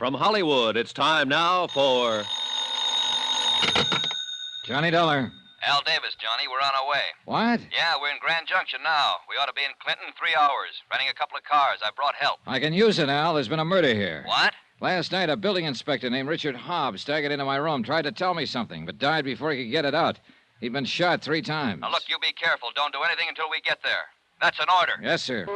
From Hollywood, it's time now for Johnny Dollar. Al Davis, Johnny. We're on our way. What? Yeah, we're in Grand Junction now. We ought to be in Clinton in 3 hours. Renting a couple of cars. I brought help. I can use it, Al. There's been a murder here. What? Last night, a building inspector named Richard Hobbs staggered into my room, tried to tell me something, but died before he could get it out. He'd been shot 3 times. Now, look, you be careful. Don't do anything until we get there. That's an order. Yes, sir.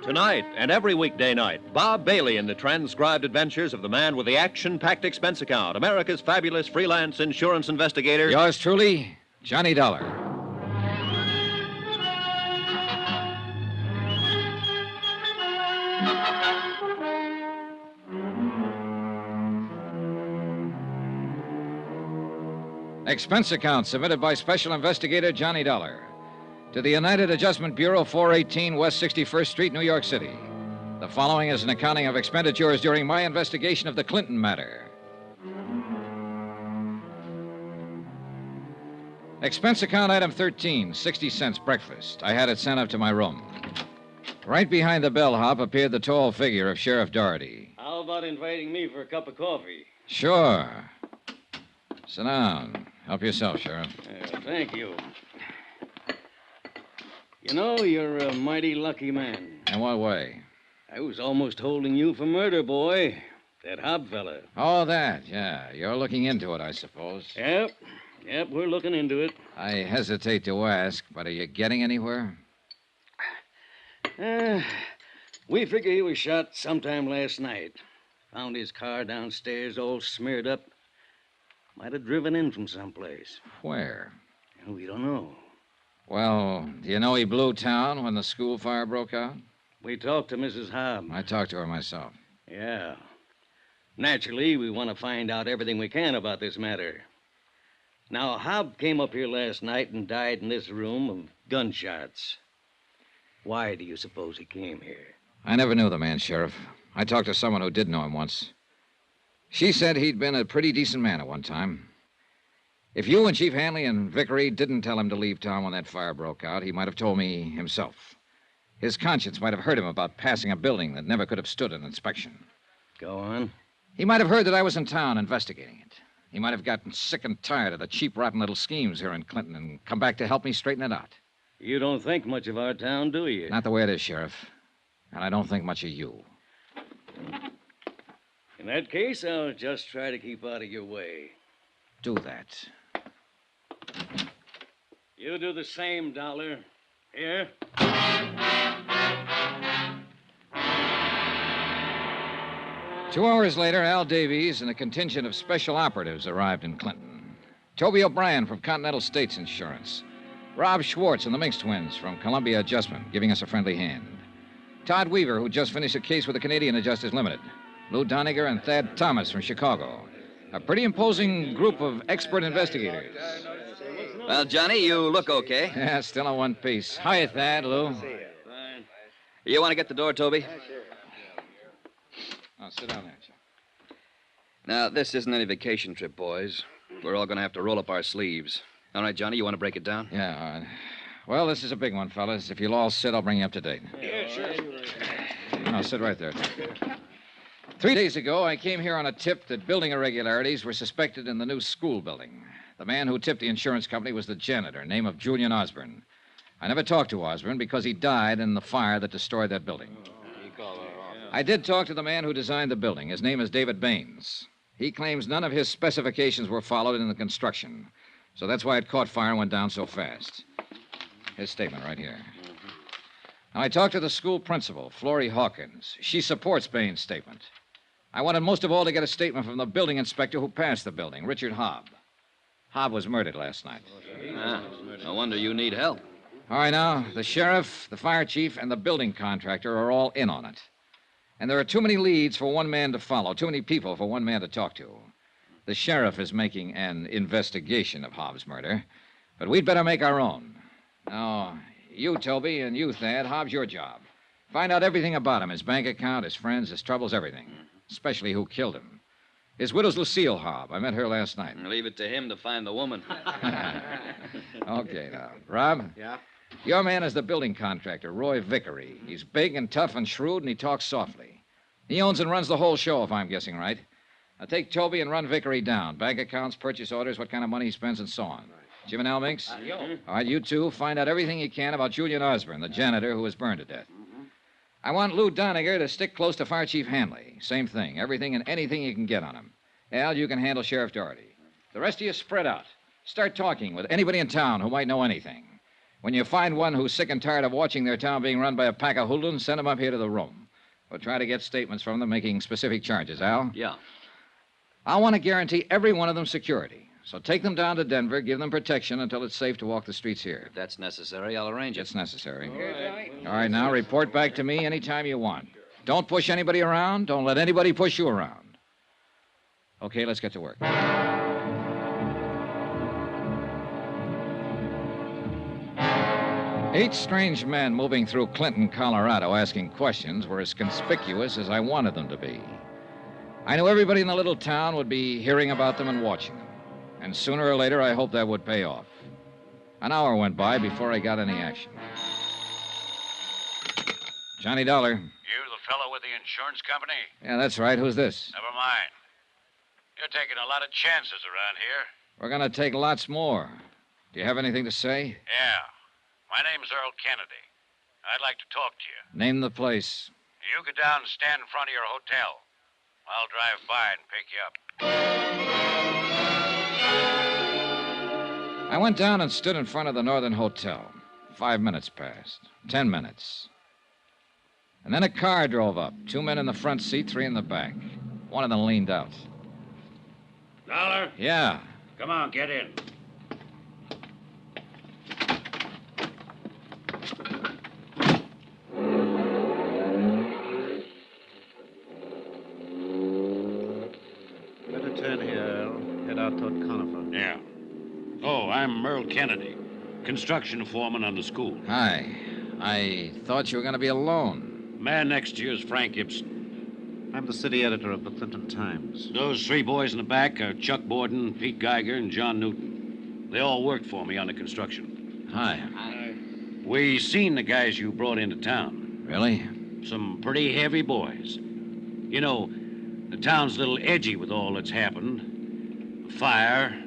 Tonight and every weekday night, Bob Bailey in the transcribed adventures of the man with the action-packed expense account, America's fabulous freelance insurance investigator. Yours truly, Johnny Dollar. Expense account submitted by Special Investigator Johnny Dollar to the United Adjustment Bureau, 418 West 61st Street, New York City. The following is an accounting of expenditures during my investigation of the Clinton matter. Expense account item 13, 60 cents breakfast. I had it sent up to my room. Right behind the bellhop appeared the tall figure of Sheriff Doherty. How about inviting me for a cup of coffee? Sure. Sit down. Help yourself, Sheriff. Thank you. You know, you're a mighty lucky man. In what way? I was almost holding you for murder, boy. That Hobb fella. Oh, that, yeah. You're looking into it, I suppose. Yep, we're looking into it. I hesitate to ask, but are you getting anywhere? We figure he was shot sometime last night. Found his car downstairs all smeared up. Might have driven in from someplace. Where? We don't know. Well, do you know he blew town when the school fire broke out? We talked to Mrs. Hobb. I talked to her myself. Yeah. Naturally, we want to find out everything we can about this matter. Now, Hobb came up here last night and died in this room of gunshots. Why do you suppose he came here? I never knew the man, Sheriff. I talked to someone who did know him once. She said he'd been a pretty decent man at one time. If you and Chief Hanley and Vickery didn't tell him to leave town when that fire broke out, he might have told me himself. His conscience might have hurt him about passing a building that never could have stood an inspection. Go on. He might have heard that I was in town investigating it. He might have gotten sick and tired of the cheap, rotten little schemes here in Clinton and come back to help me straighten it out. You don't think much of our town, do you? Not the way it is, Sheriff. And I don't think much of you. In that case, I'll just try to keep out of your way. Do that. You do the same, Dollar. Here. 2 hours later, Al Davies and a contingent of special operatives arrived in Clinton. Toby O'Brien from Continental States Insurance. Rob Schwartz and the Minx twins from Columbia Adjustment, giving us a friendly hand. Todd Weaver, who just finished a case with the Canadian Adjusters Limited. Lou Doniger and Thad Thomas from Chicago. A pretty imposing group of expert investigators. Well, Johnny, you look okay. Yeah, still in one piece. Hiya, Thad, Lou. Fine. You want to get the door, Toby? Oh, sit down there, Joe. Now, this isn't any vacation trip, boys. We're all going to have to roll up our sleeves. All right, Johnny, you want to break it down? Yeah, all right. Well, this is a big one, fellas. If you'll all sit, I'll bring you up to date. Yeah, sure. No, sit right there. 3 days ago, I came here on a tip that building irregularities were suspected in the new school building. The man who tipped the insurance company was the janitor, name of Julian Osborne. I never talked to Osborne because he died in the fire that destroyed that building. I did talk to the man who designed the building. His name is David Baines. He claims none of his specifications were followed in the construction. So that's why it caught fire and went down so fast. His statement right here. Now, I talked to the school principal, Florrie Hawkins. She supports Baines' statement. I wanted most of all to get a statement from the building inspector who passed the building, Richard Hobb. Hobb was murdered last night. No wonder you need help. All right, now, the sheriff, the fire chief, and the building contractor are all in on it. And there are too many leads for one man to follow, too many people for one man to talk to. The sheriff is making an investigation of Hobbs' murder, but we'd better make our own. Now, you, Toby, and you, Thad, Hobbs, your job. Find out everything about him, his bank account, his friends, his troubles, everything. Especially who killed him. His widow's Lucille Hobb. I met her last night. Leave it to him to find the woman. Okay, now. Rob? Yeah? Your man is the building contractor, Roy Vickery. He's big and tough and shrewd, and he talks softly. He owns and runs the whole show, if I'm guessing right. Now take Toby and run Vickery down. Bank accounts, purchase orders, what kind of money he spends, and so on. Jim and Al Minks? All right, you two, find out everything you can about Julian Osborne, the janitor who was burned to death. I want Lou Doniger to stick close to Fire Chief Hanley. Same thing, everything and anything you can get on him. Al, you can handle Sheriff Doherty. The rest of you spread out. Start talking with anybody in town who might know anything. When you find one who's sick and tired of watching their town being run by a pack of hoodlums, send them up here to the room. We'll try to get statements from them making specific charges, Al. Yeah. I want to guarantee every one of them security. So take them down to Denver, give them protection until it's safe to walk the streets here. If that's necessary, I'll arrange it. It's necessary. All right, now report back to me anytime you want. Don't push anybody around. Don't let anybody push you around. Okay, let's get to work. 8 strange men moving through Clinton, Colorado, asking questions were as conspicuous as I wanted them to be. I knew everybody in the little town would be hearing about them and watching them. And sooner or later, I hoped that would pay off. An hour went by before I got any action. Johnny Dollar. You the fellow with the insurance company? Yeah, that's right. Who's this? Never mind. You're taking a lot of chances around here. We're going to take lots more. Do you have anything to say? Yeah. My name's Earl Kennedy. I'd like to talk to you. Name the place. You go down and stand in front of your hotel. I'll drive by and pick you up. I went down and stood in front of the Northern Hotel. 5 minutes passed. 10 minutes. And then a car drove up. 2 men in the front seat, 3 in the back. One of them leaned out. Dollar? Yeah. Come on, get in. Better turn here, Earl. Head out toward Conifer. Yeah. Oh, I'm Earl Kennedy, construction foreman on the school. Hi. I thought you were going to be alone. Man next to you is Frank Gibson. I'm the city editor of the Clinton Times. Those 3 boys in the back are Chuck Borden, Pete Geiger, and John Newton. They all worked for me on the construction. Hi. We seen the guys you brought into town. Really? Some pretty heavy boys. You know, the town's a little edgy with all that's happened. The fire,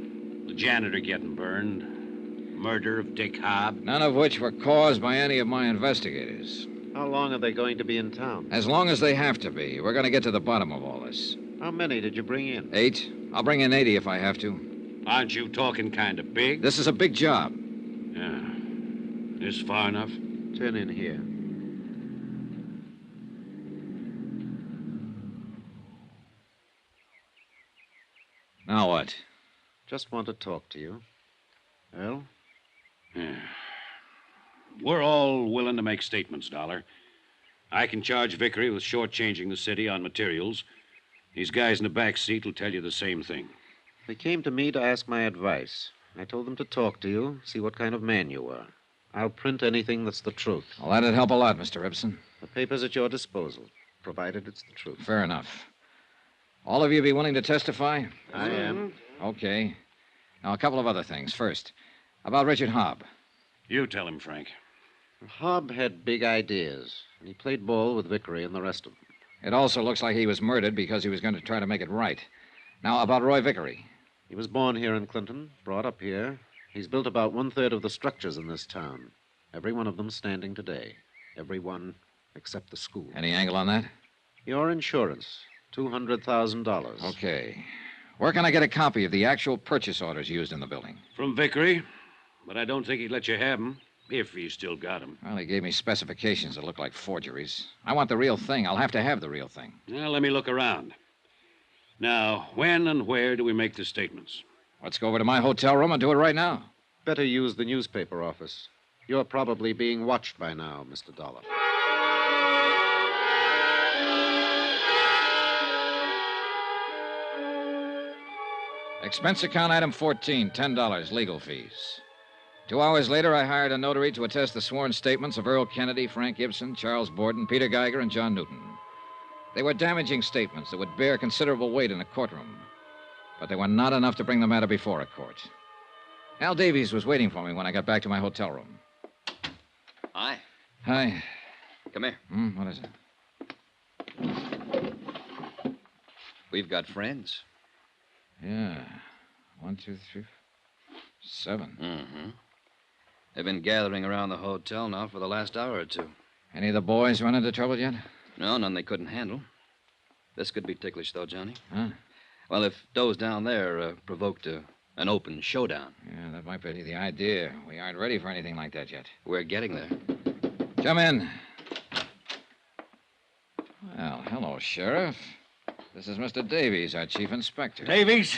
the janitor getting burned, murder of Dick Hobb. None of which were caused by any of my investigators. How long are they going to be in town? As long as they have to be. We're going to get to the bottom of all this. How many did you bring in? 8. I'll bring in 80 if I have to. Aren't you talking kind of big? This is a big job. Yeah. This far enough? Turn in here. Now what? Just want to talk to you. Earl? Yeah. We're all willing to make statements, Dollar. I can charge Vickery with shortchanging the city on materials. These guys in the back seat will tell you the same thing. They came to me to ask my advice. I told them to talk to you, see what kind of man you were. I'll print anything that's the truth. Well, that'd help a lot, Mr. Ibsen. The paper's at your disposal, provided it's the truth. Fair enough. All of you be willing to testify? I am. Okay. Now, a couple of other things. First, about Richard Hobb. You tell him, Frank. Hobb had big ideas, and he played ball with Vickery and the rest of them. It also looks like he was murdered because he was going to try to make it right. Now, about Roy Vickery. He was born here in Clinton, brought up here. He's built about 1/3 of the structures in this town. Every one of them standing today. Every one except the school. Any angle on that? Your insurance, $200,000. Okay. Where can I get a copy of the actual purchase orders used in the building? From Vickery, but I don't think he'd let you have them, if he still got them. Well, he gave me specifications that look like forgeries. I want the real thing. I'll have to have the real thing. Well, let me look around. Now, when and where do we make the statements? Let's go over to my hotel room and do it right now. Better use the newspaper office. You're probably being watched by now, Mr. Dollar. Expense account item 14, $10, legal fees. 2 hours later, I hired a notary to attest the sworn statements of Earl Kennedy, Frank Gibson, Charles Borden, Peter Geiger, and John Newton. They were damaging statements that would bear considerable weight in a courtroom, but they were not enough to bring the matter before a court. Al Davies was waiting for me when I got back to my hotel room. Hi. Hi. Come here. What is it? We've got friends. Yeah. 1, 2, 3, 7. Mm-hmm. They've been gathering around the hotel now for the last hour or two. Any of the boys run into trouble yet? No, none they couldn't handle. This could be ticklish, though, Johnny. Huh? Well, if those down there provoked an open showdown, Yeah, that might be the idea. We aren't ready for anything like that yet. we're getting there. Come in. Well, hello, Sheriff. This is Mr. Davies, our chief inspector. Davies,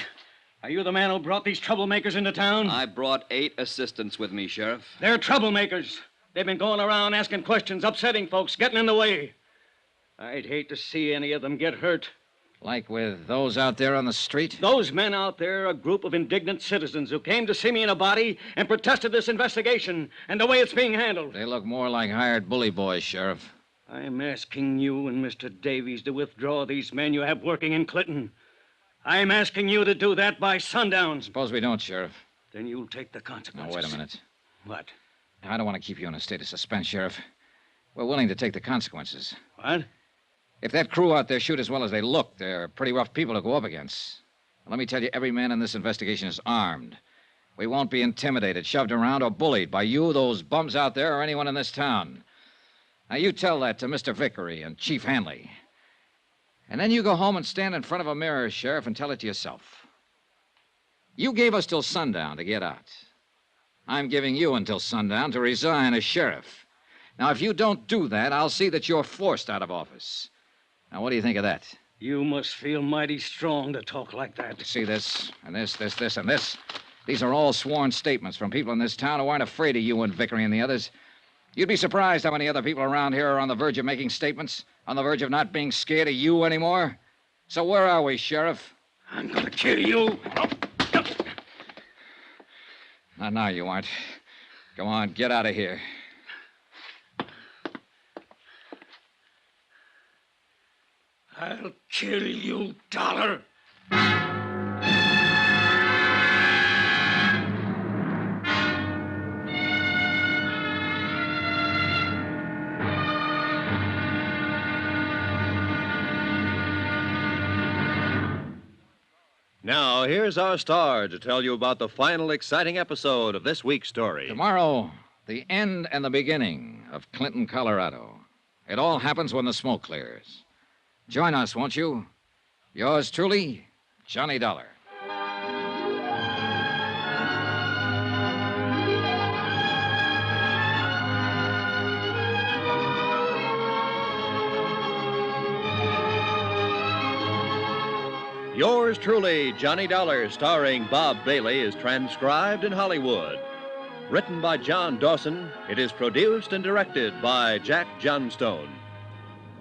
are you the man who brought these troublemakers into town? I brought 8 assistants with me, Sheriff. They're troublemakers. They've been going around asking questions, upsetting folks, getting in the way. I'd hate to see any of them get hurt. Like with those out there on the street? Those men out there are a group of indignant citizens who came to see me in a body and protested this investigation and the way it's being handled. They look more like hired bully boys, Sheriff. I'm asking you and Mr. Davies to withdraw these men you have working in Clinton. I'm asking you to do that by sundown. Suppose we don't, Sheriff. Then you'll take the Now, consequences. wait a minute. What? I don't want to keep you in a state of suspense, Sheriff. We're willing to take the consequences. What? If that crew out there shoot as well as they look, they're pretty rough people to go up against. Let me tell you, every man in this investigation is armed. We won't be intimidated, shoved around, or bullied by you, those bums out there, or anyone in this town. Now, you tell that to Mr. Vickery and Chief Hanley. And then you go home and stand in front of a mirror, Sheriff, and tell it to yourself. You gave us till sundown to get out. I'm giving you until sundown to resign as sheriff. Now, if you don't do that, I'll see that you're forced out of office. Now, what do you think of that? You must feel mighty strong to talk like that. See this, and this, and this. These are all sworn statements from people in this town who aren't afraid of you and Vickery and the others. You'd be surprised how many other people around here are on the verge of making statements, on the verge of not being scared of you anymore. So where are we, Sheriff? I'm gonna kill you. Not now, you aren't. Come on, get out of here. I'll kill you, Dollar. Now, here's our star to tell you about the final exciting episode of this week's story. Tomorrow, the end and the beginning of Clinton, Colorado. It all happens when the smoke clears. Join us, won't you? Yours truly, Johnny Dollar. Yours truly, Johnny Dollar, starring Bob Bailey, is transcribed in Hollywood. Written by John Dawson, it is produced and directed by Jack Johnstone.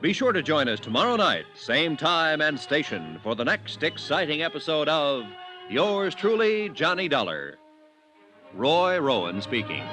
Be sure to join us tomorrow night, same time and station, for the next exciting episode of Yours truly, Johnny Dollar. Roy Rowan speaking.